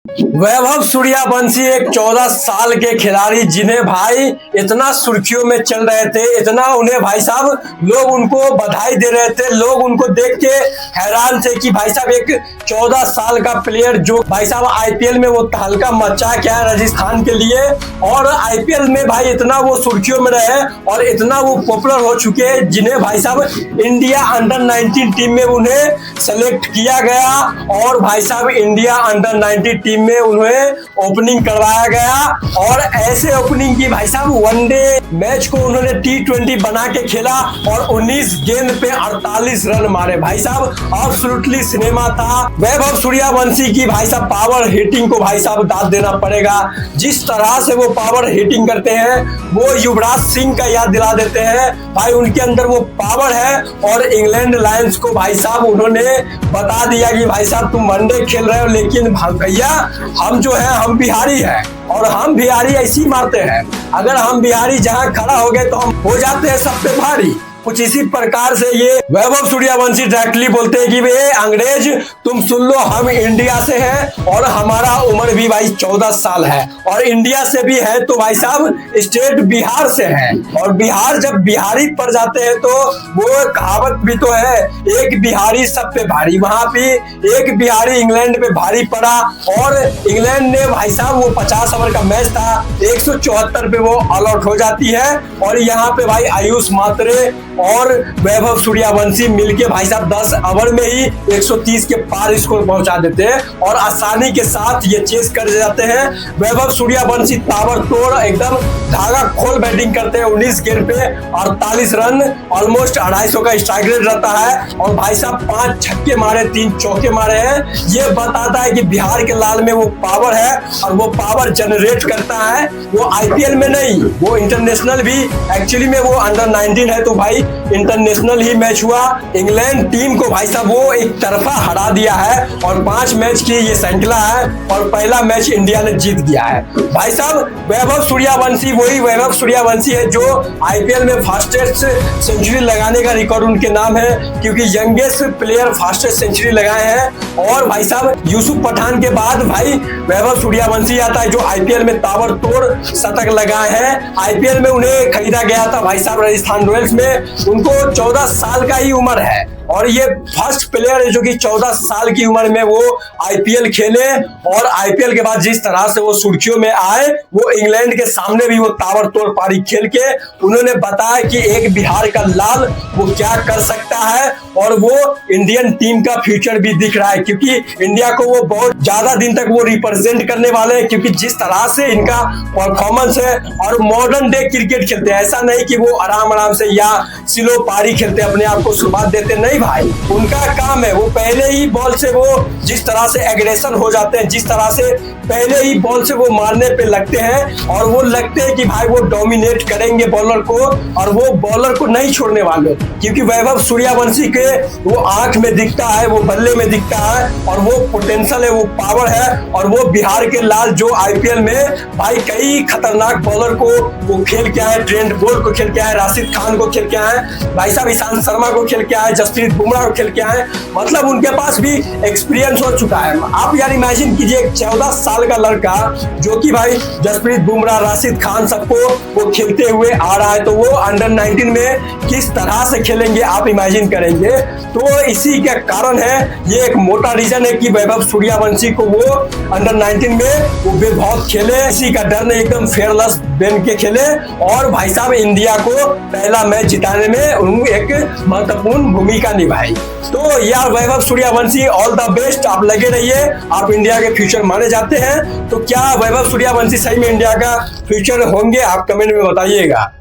वैभव सूर्यवंशी एक 14 साल के खिलाड़ी जिन्हें भाई इतना सुर्खियों में चल रहे थे, इतना उन्हें भाई साहब लोग उनको बधाई दे रहे थे, लोग उनको देख के हैरान थे कि भाई साहब एक 14 साल का प्लेयर जो भाई साहब आईपीएल में वो तहलका मचा क्या है राजस्थान के लिए, और आईपीएल में भाई इतना वो सुर्खियों में रहे और इतना वो पॉपुलर हो चुके हैं जिन्हें भाई साहब इंडिया अंडर 19 टीम में उन्हें सेलेक्ट किया गया और भाई साहब इंडिया अंडर 19 टीम में उन्हें ओपनिंग करवाया गया। और ऐसे ओपनिंग की भाई साहब वनडे मैच को उन्होंने T20 बना के खेला और 19 गेंद पे 48 रन मारे। भाई साहब एब्सोल्युटली सिनेमा था। वैभव सूर्यवंशी की भाई साहब पावर हिटिंग को भाई साहब दाद देना पड़ेगा। जिस तरह से वो पावर हिटिंग करते हैं वो युवराज सिंह का याद दिला देते हैं। भाई उनके अंदर वो पावर है और इंग्लैंड लायंस को भाई साहब उन्होंने बता दिया कि भाई साहब तुम वनडे खेल रहे हो लेकिन भैया हम जो है हम बिहारी हैं और हम बिहारी ऐसी मारते हैं। अगर हम बिहारी जहां खड़ा हो गए तो हम हो जाते हैं सब पे भारी। कुछ इसी प्रकार से ये वैभव सूर्यवंशी डायरेक्टली बोलते हैं कि वे अंग्रेज तुम सुन लो, हम इंडिया से हैं और हमारा उम्र भी भाई 14 साल है और इंडिया से भी है तो भाई साहब स्टेट बिहार से है। और बिहार जब बिहारी पर जाते हैं तो वो कहावत भी तो है, एक बिहारी सब पे भारी। वहां पे एक बिहारी इंग्लैंड पे भारी पड़ा और इंग्लैंड ने भाई साहब वो 50 ओवर का मैच था, 174 पे वो ऑल आउट हो जाती है और यहाँ पे भाई आयुष मात्रे और वैभव सूर्यवंशी मिलके भाई साहब 10 ओवर में ही 130 के पार स्कोर पहुंचा देते हैं और आसानी के साथ ये चेस कर जाते हैं। वैभव सूर्यवंशी ताबड़तोड़ एकदम धागा खोल बैटिंग करते हैं। 19 गेंद पे 48 रन, ऑलमोस्ट 250 का स्ट्राइक रेट रहता है और भाई साहब 5 छक्के मारे, 3 चौके मारे हैं। ये बताता है कि बिहार के लाल में वो पावर है और वो पावर जनरेट करता है। वो आईपीएल में नहीं, वो इंटरनेशनल भी एक्चुअली में वो अंडर 19 है तो भाई इंटरनेशनल ही मैच हुआ। इंग्लैंड टीम को भाई साहब वो एक तरफा हरा दिया है और 5 मैच की ये श्रृंखला है और पहला मैच इंडिया ने जीत गया है। भाई साहब वैभव सूर्यवंशी वही वैभव सूर्यवंशी है जो आईपीएल में फास्टेस्ट सेंचुरी लगाने का रिकॉर्ड उनके नाम है, क्योंकि यंगेस्ट प्लेयर फास्टेस्ट सेंचुरी लगाए हैं। और भाई साहब यूसुफ पठान के बाद भाई वैभव सूर्यवंशी आता है जो आईपीएल में ताबड़तोड़ शतक लगाए हैं। आईपीएल में उन्हें खरीदा गया था भाई साहब राजस्थान रॉयल्स में। उनको 14 साल का ही उम्र है और ये फर्स्ट प्लेयर है जो कि 14 साल की उम्र में वो आईपीएल खेले और आईपीएल के बाद जिस तरह से वो सुर्खियों में आए वो इंग्लैंड के सामने भी वो ताबड़तोड़ पारी खेल के उन्होंने बताया कि एक बिहार का लाल वो क्या कर सकता है और वो इंडियन टीम का फ्यूचर भी दिख रहा है, क्योंकि इंडिया को वो बहुत ज्यादा दिन तक वो रिप्रेजेंट करने वाले हैं। क्योंकि जिस तरह से इनका परफॉर्मेंस है और मॉडर्न डे क्रिकेट खेलते हैं, ऐसा नहीं कि वो आराम आराम से या स्लो पारी खेलते अपने आप को शुरुआत देते, नहीं भाई उनका काम है वो पहले ही बॉल से वो जिस तरह से एग्रेशन हो जाते हैं, जिस तरह से पहले ही बॉल से वो मारने पे लगते हैं और वो लगते हैं कि भाई वो डोमिनेट करेंगे बॉलर को और वो बॉलर को नहीं छोड़ने वाले। क्योंकि वैभव सूर्यवंशी के वो आंख में दिखता है, वो बल्ले में दिखता है और वो पोटेंशियल है, वो पावर है और वो बिहार के लाल जो आईपीएल में भाई कई खतरनाक बॉलर को वो खेल के आए, ट्रेंट बोल्ट को खेल के आए, राशिद खान को खेल के आए, भाई साहब ईशांत शर्मा को खेल के आए, जसप्रीत बुमराह को खेल के आए। मतलब उनके पास भी एक्सपीरियंस हो चुका है। आप यार इमेजिन कीजिए 14 साल का लड़का जो कि भाई जसप्रीत बुमराह, राशिद खान सबको वो खेलते हुए आ रहा है तो वो अंडर 19 में किस तरह से खेलेंगे आप इमेजिन करेंगे। तो इसी के कारण है ये एक मोटा रीजन है कि वैभव सूर्यवंशी को वो अंडर 19 में वो भी बहुत खेले, इसी का डर नहीं, एकदम फेयरलेस बन के खेले और भाई साहब इंडिया को पहला मैच जिताने में उन्होंने एक महत्वपूर्ण भूमिका निभाई। तो यार Vaibhav Suryavanshi all the best, आप लगे रहिए, आप इंडिया के फ्यूचर माने जाते हैं। तो क्या वैभव सूर्यवंशी सही में इंडिया का फ्यूचर होंगे, आप कमेंट में बताइएगा।